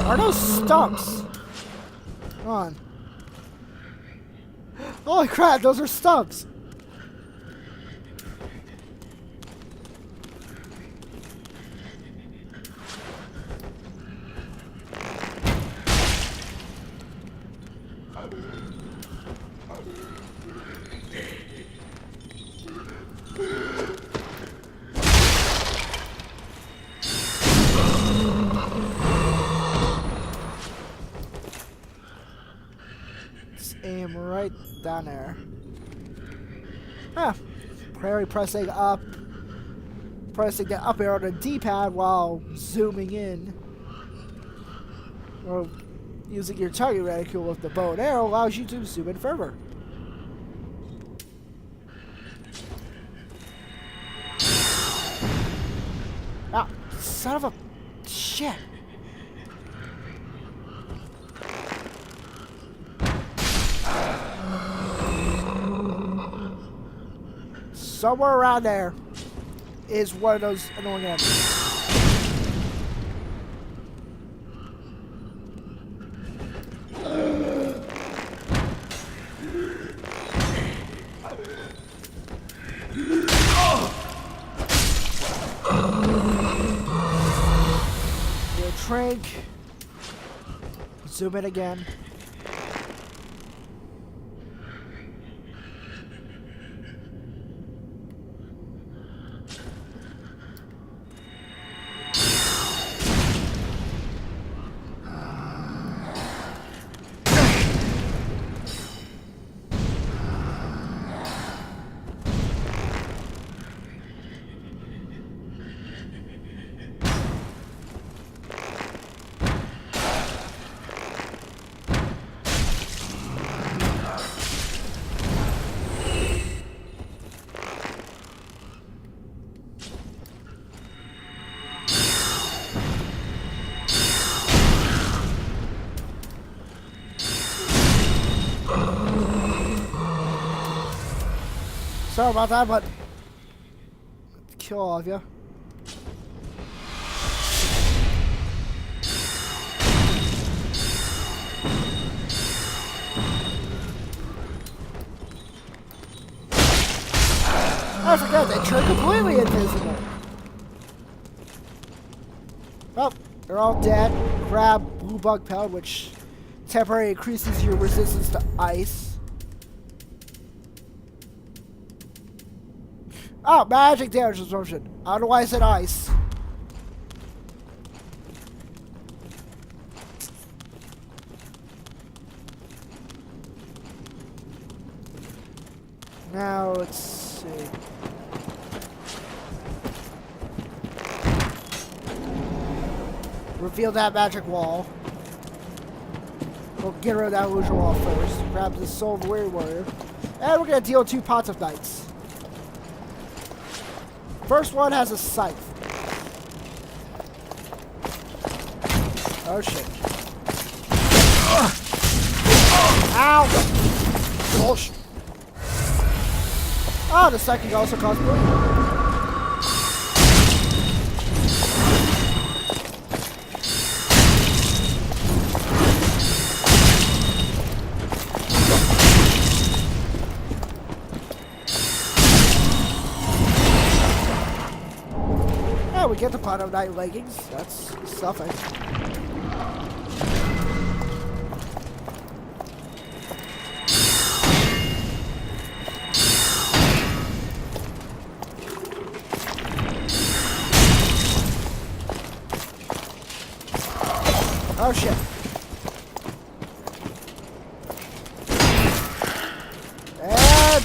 Are those stumps? Come on. Holy crap, those are stumps! Aim right down there. Ah, pressing the up arrow on the D-pad while zooming in, or using your target reticule with the bow and arrow allows you to zoom in further. Ah, son of a shit. Somewhere around there is one of those annoying enemies. Your trank. Zoom in again. Sorry about that, but kill all of you. I forgot they turn completely invisible. Oh, they're all dead. Grab blue bug pellet, which temporarily increases your resistance to ice. Oh, magic damage absorption. I don't know why I said ice. Now, let's see. Reveal that magic wall. We'll get rid of that illusion wall first. Grab the soul of the weary warrior. And we're going to deal 2 pots of knights. First one has a scythe. Oh shit. Ow! Gosh. Oh, the second also caused bleeding. We get the pot of night leggings. That's something. Oh shit. And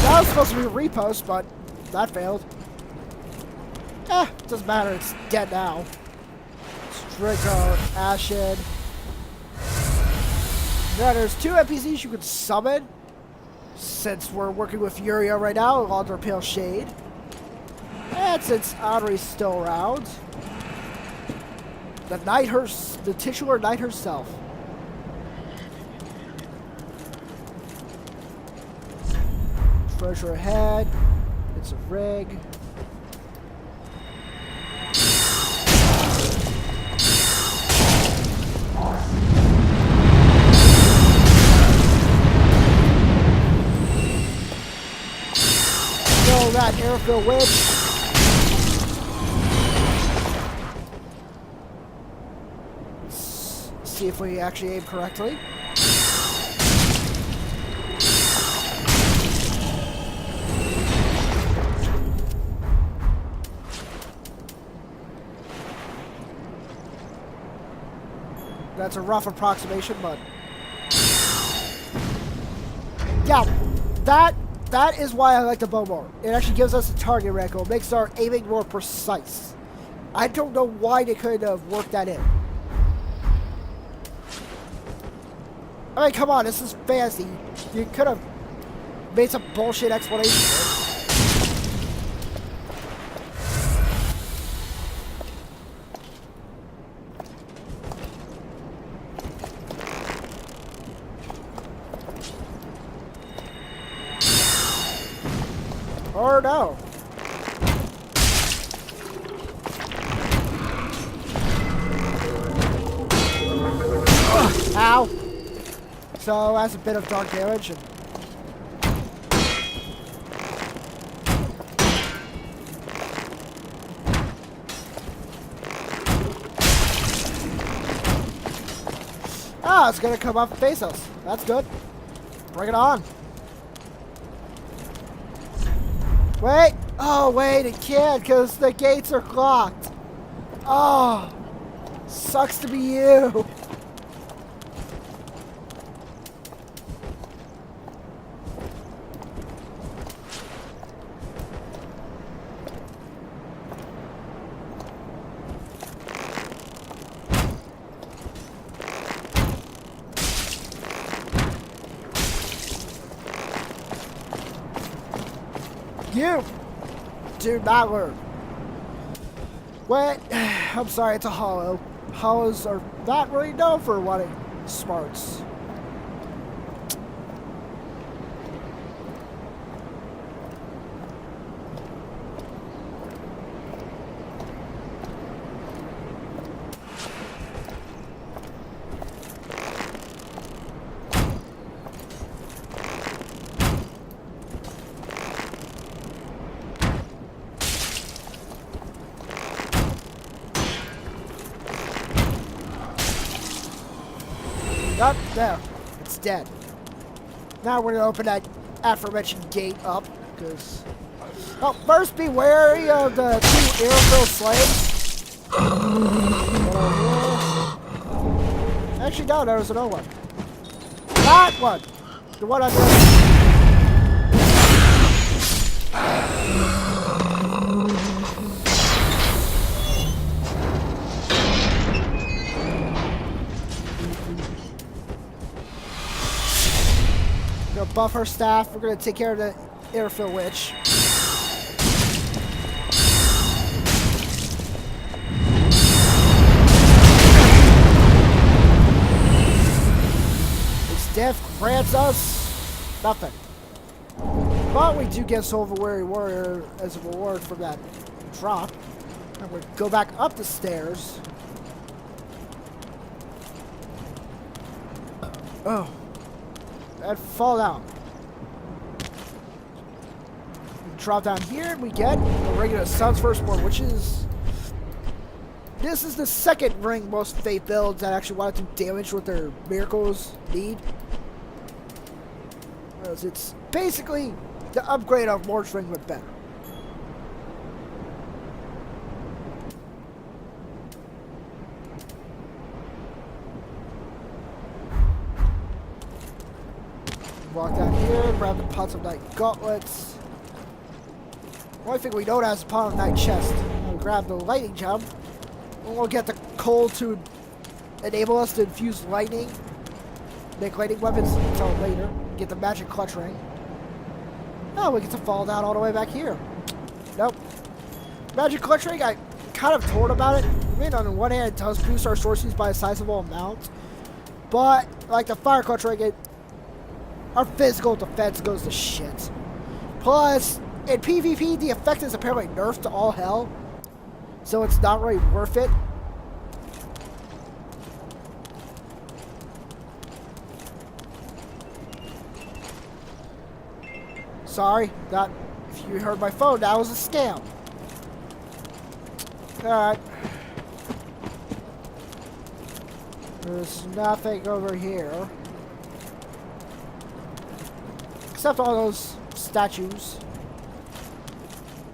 that was supposed to be a repost, but that failed. Doesn't matter, it's dead now. Let's drink our Ashen. Now there's 2 NPCs you can summon. Since we're working with Uriel right now, under Pale Shade. And since Audrey's still around. The titular knight herself. Treasure ahead. It's a rig. Irithyll Witch. See if we actually aim correctly. That's a rough approximation, but yeah, that is why I like the bow more. It actually gives us a target wrinkle, makes our aiming more precise. I don't know why they couldn't have worked that in. I mean, come on, this is fantasy. You could have made some bullshit explanation. Or no. Ugh, ow. So that's a bit of dark damage. And it's gonna come up and face us. That's good. Bring it on. Wait! Oh, wait, it can't because the gates are locked. Oh, sucks to be you. You do not learn. Wait, I'm sorry, it's a hollow. Hollows are not really known for wanting smarts. Up there. It's dead. Now we're gonna open that aforementioned gate up, because oh, first be wary of the two Irithyll slaves. Actually no, there was another one. That one! The one on the buff her staff. We're gonna take care of the Irithyll Witch. Its death grants us nothing. But we do get Soul of a Weary Warrior as a reward from that drop. And we'll go back up the stairs. Oh. And fall down. We drop down here and we get the regular Sun's Firstborn, which is... This is the second ring most Faith builds that actually want to do damage with their miracles need. Whereas it's basically the upgrade of Lord's Ring but better. Walk down here, grab the Pots of Night gauntlets. The only thing we don't have is a Pot of Night chest. We'll grab the lightning jump. And we'll get the coal to enable us to infuse lightning. Make lightning weapons until later. Get the magic clutch ring. Oh, we get to fall down all the way back here. Nope. Magic clutch ring, I kind of torn about it. I mean, on the one hand, it does boost our sources by a sizable amount. But, like the fire clutch ring, our physical defense goes to shit. Plus, in PvP, the effect is apparently nerfed to all hell. So it's not really worth it. Sorry, not if you you heard my phone, that was a scam. Alright. There's nothing over here. Except all those statues.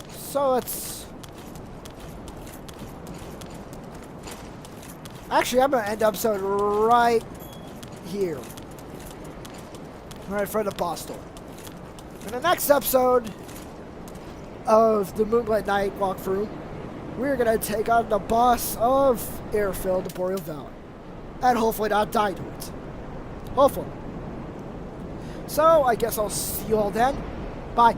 So let's... Actually, I'm gonna end the episode right here. Right in front of the boss door. In the next episode of the Moonlit Night walkthrough, we're gonna take on the boss of Irithyll, the Boreal Valley. And hopefully not die to it. Hopefully. So, I guess I'll see you all then. Bye.